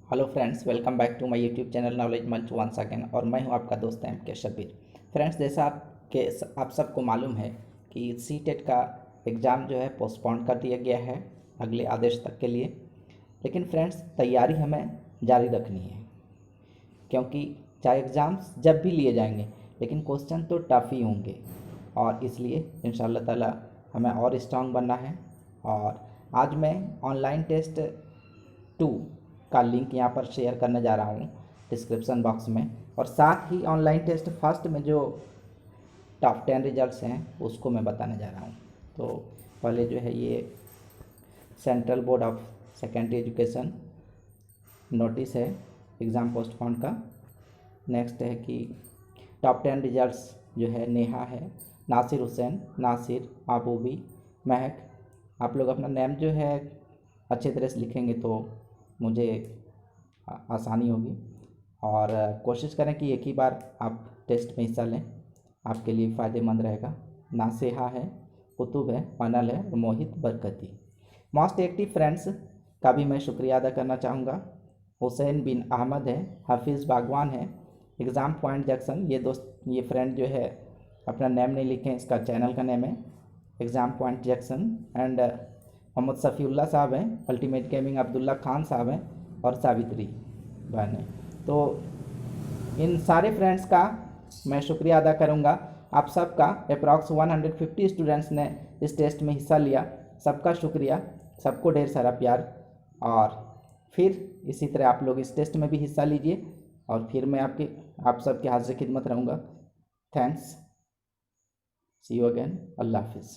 Hello friends, welcome back to my YouTube channel knowledge Manch once again. और मैं हूं आपका दोस्त एम के शबीर। फ्रेंड्स, जैसा आप सबको मालूम है कि सी टेट का एग्ज़ाम जो है पोस्टपोन कर दिया गया है अगले आदेश तक के लिए। लेकिन फ्रेंड्स, तैयारी हमें जारी रखनी है, क्योंकि चाहे एग्ज़ाम्स जब भी लिए जाएंगे लेकिन क्वेश्चन तो टफ ही होंगे। और इसलिए इंशाल्लाह ताला हमें और स्ट्रांग बनना है। और आज मैं ऑनलाइन टेस्ट 2 का लिंक यहाँ पर शेयर करने जा रहा हूँ डिस्क्रिप्शन बॉक्स में, और साथ ही ऑनलाइन टेस्ट फर्स्ट में जो टॉप 10 रिजल्ट्स हैं उसको मैं बताने जा रहा हूँ। तो पहले जो है ये central board of secondary education notice है एग्ज़ाम पोस्टपोन का। नेक्स्ट है कि टॉप 10 रिजल्ट्स जो है नेहा है, नासिर हुसैन, नासिर, आबूबी, महक। आप लोग अपना नेम जो है अच्छे तरह से लिखेंगे तो मुझे आसानी होगी। और कोशिश करें कि एक ही बार आप टेस्ट में हिस्सा लें, आपके लिए फ़ायदेमंद रहेगा। नासेहा है, कुतुब है, अनल है और मोहित बरकती। मोस्ट एक्टिव फ्रेंड्स का भी मैं शुक्रिया अदा करना चाहूँगा। हुसैन बिन अहमद है, हाफिज़ बागवान है, एग्ज़ाम पॉइंट जैक्सन। ये दोस्त, ये फ्रेंड जो है अपना नेम नहीं लिखें, इसका चैनल का नेम है exam point Jackson. And Mohammed Safiullah साहब हैं, अल्टीमेट गेमिंग अब्दुल्ला खान साहब हैं और सावित्री बहन है। तो इन सारे फ्रेंड्स का मैं शुक्रिया अदा करूंगा। आप सबका अप्रॉक्स 150 स्टूडेंट्स ने इस टेस्ट में हिस्सा लिया। सबका शुक्रिया, सबको ढेर सारा प्यार। और फिर इसी तरह आप लोग इस टेस्ट में भी हिस्सा लीजिए और फिर मैं आप सबके हाजिर खिदमत रहूँगा। थैंक्स, सी यू अगेन, अल्लाह हाफिज़।